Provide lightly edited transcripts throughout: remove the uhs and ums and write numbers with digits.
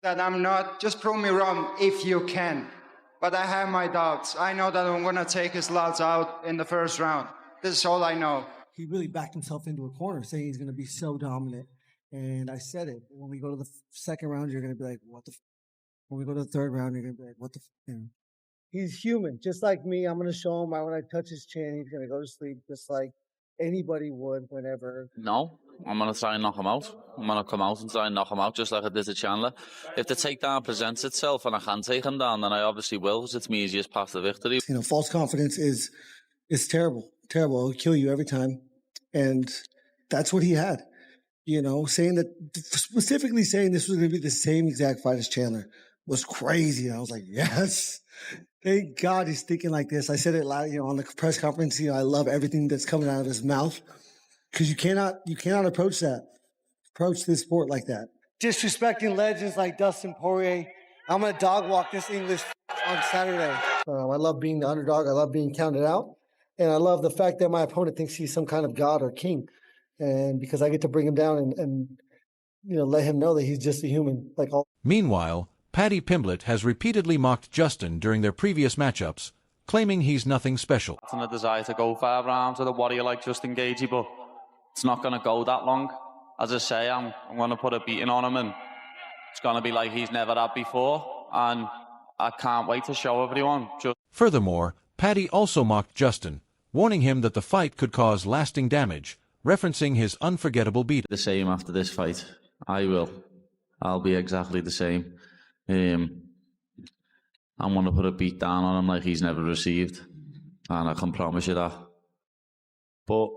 that I'm not. Just prove me wrong if you can. But I have my doubts. I know that I'm going to take his lots out in the first round. This is all I know. He really backed himself into a corner saying he's going to be so dominant. And I said it. When we go to the second round, you're going to be like, what the When we go to the third round, you're going to be like, what the He's human, just like me. I'm going to show him when I touch his chin, he's going to go to sleep just like anybody would whenever. No, I'm going to try and knock him out. I'm going to come out and try and knock him out just like I did to Chandler. If the takedown presents itself and I can take him down, then I obviously will, because it's my easiest path to victory. You know, false confidence is terrible, terrible. It'll kill you every time. And that's what he had. You know, specifically saying this was going to be the same exact fight as Chandler was crazy. And I was like, yes. Thank God he's thinking like this. I said it loud, on the press conference. I love everything that's coming out of his mouth, because you cannot approach this sport like that. Disrespecting legends like Dustin Poirier. I'm gonna dog walk this English on Saturday. I love being the underdog. I love being counted out, and I love the fact that my opponent thinks he's some kind of god or king, and because I get to bring him down and let him know that he's just a human like all. Meanwhile, Paddy Pimblett has repeatedly mocked Justin during their previous matchups, claiming he's nothing special. It's a desire to go 5 rounds with a warrior like Justin Gaethje, but it's not going to go that long. As I say, I'm going to put a beating on him, and it's going to be like he's never had before, and I can't wait to show everyone. Furthermore, Paddy also mocked Justin, warning him that the fight could cause lasting damage, referencing his unforgettable beat. The same after this fight. I will. I'll be exactly the same. I'm going to put a beat down on him like he's never received, and I can promise you that. But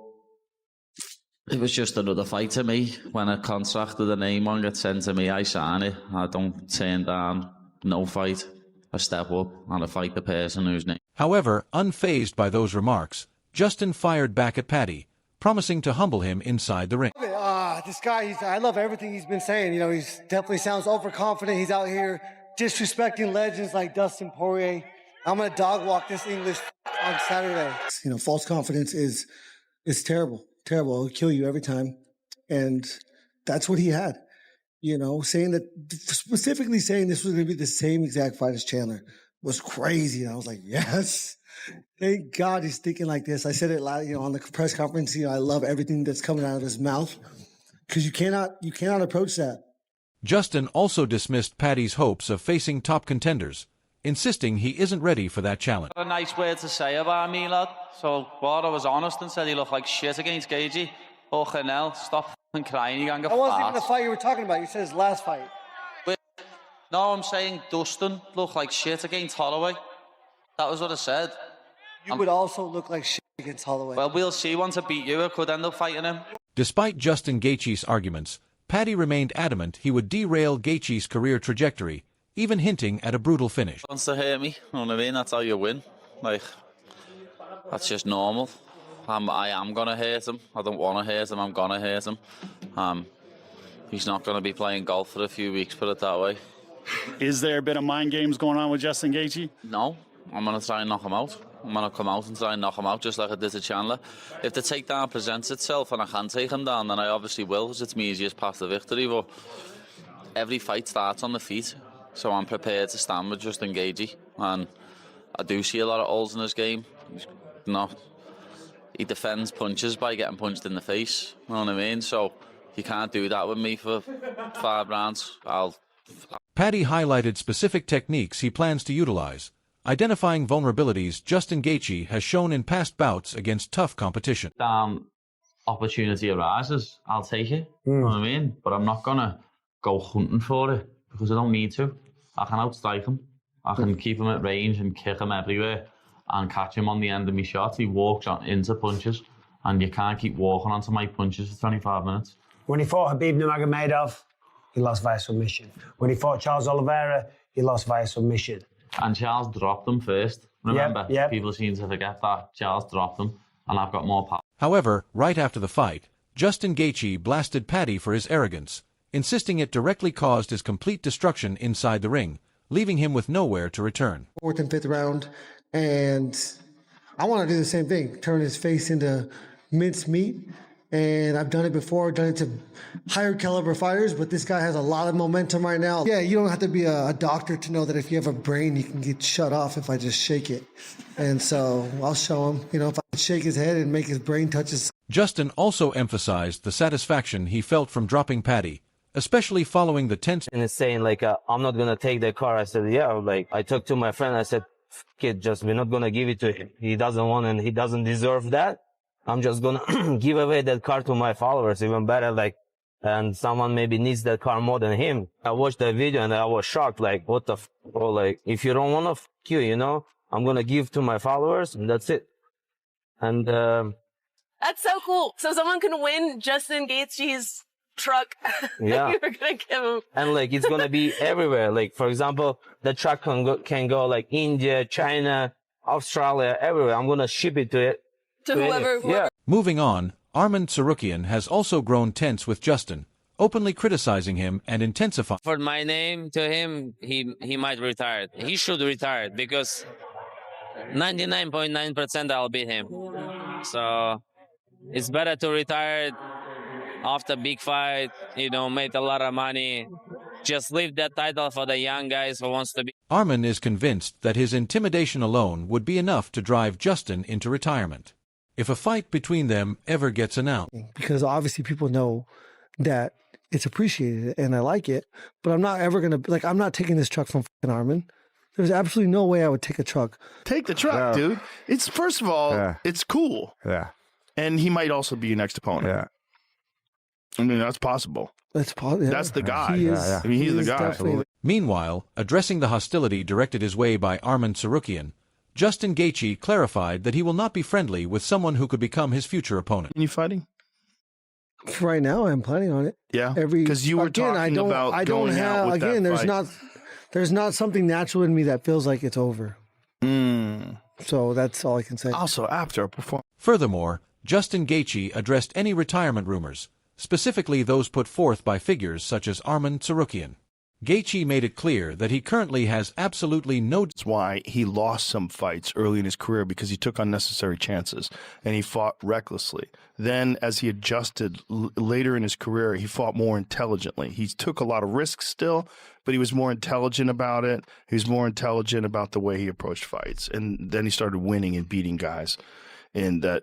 it was just another fight to me. When a contract with a name on gets sent to me, I sign it. I don't turn down no fight. I step up and I fight the person whose name. However, unfazed by those remarks, Justin fired back at Paddy, promising to humble him inside the ring. This guy, I love everything he's been saying. He's definitely sounds overconfident. He's out here disrespecting legends like Dustin Poirier. I'm going to dog walk this English on Saturday. False confidence is terrible, terrible. It'll kill you every time. And that's what he had. Specifically saying this was going to be the same exact fight as Chandler was crazy. And I was like, yes. Thank God he's thinking like this. I said it loud, on the press conference. I love everything that's coming out of his mouth, because you cannot approach that. Justin also dismissed Paddy's hopes of facing top contenders, insisting he isn't ready for that challenge. A nice word to say about me, lad. So, I was honest and said he looked like shit against Gaethje. Fucking hell, stop crying, you gang of That wasn't even the fight you were talking about. You said his last fight. No, I'm saying Dustin looked like shit against Holloway. That was what I said. You would also look like shit against Holloway. Well, we'll see. Once I beat you, I could end up fighting him. Despite Justin Gaethje's arguments, Paddy remained adamant he would derail Gaethje's career trajectory, even hinting at a brutal finish. Wants to hurt me, you know what I mean? That's how you win. That's just normal. I am going to hurt him. I don't want to hurt him. I'm going to hurt him. He's not going to be playing golf for a few weeks, put it that way. Is there a bit of mind games going on with Justin Gaethje? No, I'm going to try and knock him out. I'm going to come out and try and knock him out just like I did to Chandler. If the takedown presents itself and I can take him down, then I obviously will, because it's my easiest path to victory. But every fight starts on the feet, so I'm prepared to stand with Justin Gaethje. And I do see a lot of holes in his game. He defends punches by getting punched in the face, you know what I mean? So you can't do that with me for 5 rounds. Paddy highlighted specific techniques he plans to utilize, identifying vulnerabilities Justin Gaethje has shown in past bouts against tough competition. Opportunity arises, I'll take it, you know what I mean? But I'm not going to go hunting for it, because I don't need to. I can outstrike him. I can keep him at range and kick him everywhere and catch him on the end of my shot. He walks into punches, and you can't keep walking onto my punches for 25 minutes. When he fought Khabib Nurmagomedov, he lost via submission. When he fought Charles Oliveira, he lost via submission. And Charles dropped him first. Remember, yep. People seem to forget that. Charles dropped him, and I've got more power. However, right after the fight, Justin Gaethje blasted Paddy for his arrogance, insisting it directly caused his complete destruction inside the ring, leaving him with nowhere to return. 4th and 5th round, and I want to do the same thing, turn his face into minced meat And I've done it before, done it to higher caliber fighters, but this guy has a lot of momentum right now. Yeah, you don't have to be a doctor to know that if you have a brain, you can get shut off if I just shake it. And so I'll show him, if I shake his head and make his brain touch his... Justin also emphasized the satisfaction he felt from dropping Paddy, especially following the tense... And it's saying, I'm not going to take the car. I said, yeah, I talked to my friend. I said, kid, we're not going to give it to him. He doesn't want and he doesn't deserve that. I'm just going to give away that car to my followers, even better, and someone maybe needs that car more than him. I watched that video and I was shocked, what the if you don't want to you, I'm going to give to my followers and that's it. And, that's so cool. So someone can win Justin Gaethje's truck. Yeah. You're going to give him. And it's going to be everywhere. For example, the truck can go India, China, Australia, everywhere. I'm going to ship it to it. To whoever. Yeah. Moving on, Arman Tsarukyan has also grown tense with Justin, openly criticizing him and intensifying. For my name to him, he might retire. He should retire because 99.9% I'll beat him. So it's better to retire after big fight, made a lot of money. Just leave that title for the young guys who wants to be. Arman is convinced that his intimidation alone would be enough to drive Justin into retirement if a fight between them ever gets announced. Because obviously people know that it's appreciated and I like it, but I'm not ever going to, I'm not taking this truck from fucking Arman. There's absolutely no way I would take a truck. Take the truck, dude. It's, first of all, it's cool. Yeah. And he might also be your next opponent. Yeah. I mean, that's possible. That's possible. That's the guy. He's the guy. Meanwhile, addressing the hostility directed his way by Arman Tsarukyan, Justin Gaethje clarified that he will not be friendly with someone who could become his future opponent. Are you fighting? For right now, I'm planning on it. Yeah, because you were talking about going out with that fight. There's not something natural in me that feels like it's over. So that's all I can say. Also, after a performance. Furthermore, Justin Gaethje addressed any retirement rumors, specifically those put forth by figures such as Arman Tsarukyan. Gaethje made it clear that he currently has absolutely no... That's why he lost some fights early in his career, because he took unnecessary chances and he fought recklessly. Then, as he adjusted later in his career, he fought more intelligently. He took a lot of risks still, but he was more intelligent about it. He was more intelligent about the way he approached fights. And then he started winning and beating guys. And that,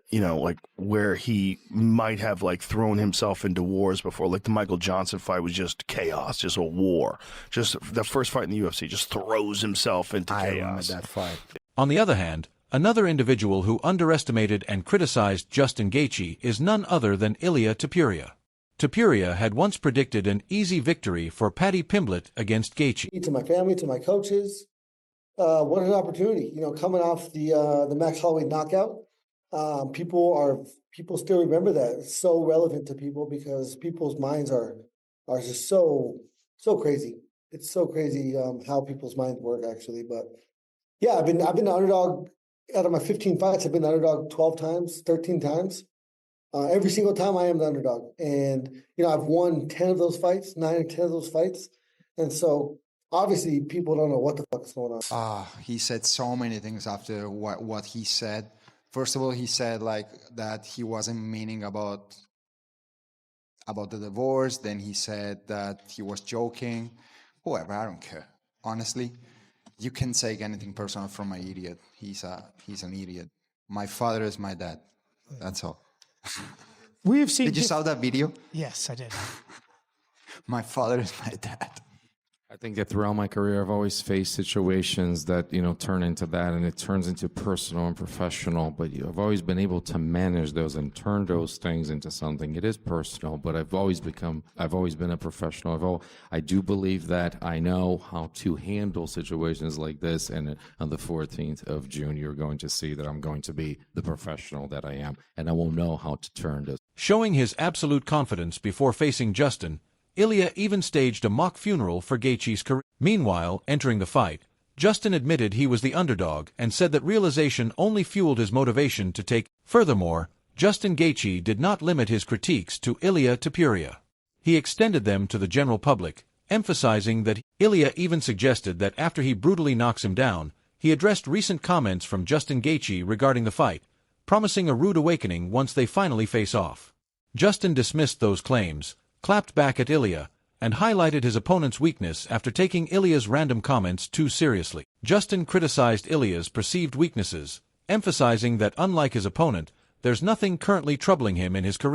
where he might have thrown himself into wars before, the Michael Johnson fight was just chaos, just a war. Just the first fight in the UFC, just throws himself into chaos. I remember that fight. On the other hand, another individual who underestimated and criticized Justin Gaethje is none other than Ilia Topuria. Topuria had once predicted an easy victory for Paddy Pimblett against Gaethje. To my family, to my coaches, what an opportunity! Coming off the Max Holloway knockout. People still remember that. It's so relevant to people because people's minds are just so crazy. It's so crazy how people's minds work, actually. But yeah, I've been the underdog out of my 15 fights. I've been the underdog 12 times, 13 times. Every single time I am the underdog, and I've won 10 of those fights, 9 or 10 of those fights, and so obviously people don't know what the fuck is going on. He said so many things after what he said. First of all, he said that he wasn't meaning about the divorce. Then he said that he was joking. Whoever, I don't care. Honestly, you can take anything personal from my idiot. He's an idiot. My father is my dad. That's all. We've seen. Did you saw that video? Yes, I did. My father is my dad. I think that throughout my career, I've always faced situations that, turn into that, and it turns into personal and professional. But I've always been able to manage those and turn those things into something. It is personal, but I've always been a professional. I do believe that I know how to handle situations like this. And on the 14th of June, you're going to see that I'm going to be the professional that I am, and I will know how to turn this. Showing his absolute confidence before facing Justin, Ilia even staged a mock funeral for Gaethje's career. Meanwhile, entering the fight, Justin admitted he was the underdog and said that realization only fueled his motivation to take. Furthermore, Justin Gaethje did not limit his critiques to Ilia Topuria. He extended them to the general public, emphasizing that Ilia even suggested that after he brutally knocks him down, he addressed recent comments from Justin Gaethje regarding the fight, promising a rude awakening once they finally face off. Justin dismissed those claims, clapped back at Ilia, and highlighted his opponent's weakness after taking Ilia's random comments too seriously. Justin criticized Ilia's perceived weaknesses, emphasizing that unlike his opponent, there's nothing currently troubling him in his career.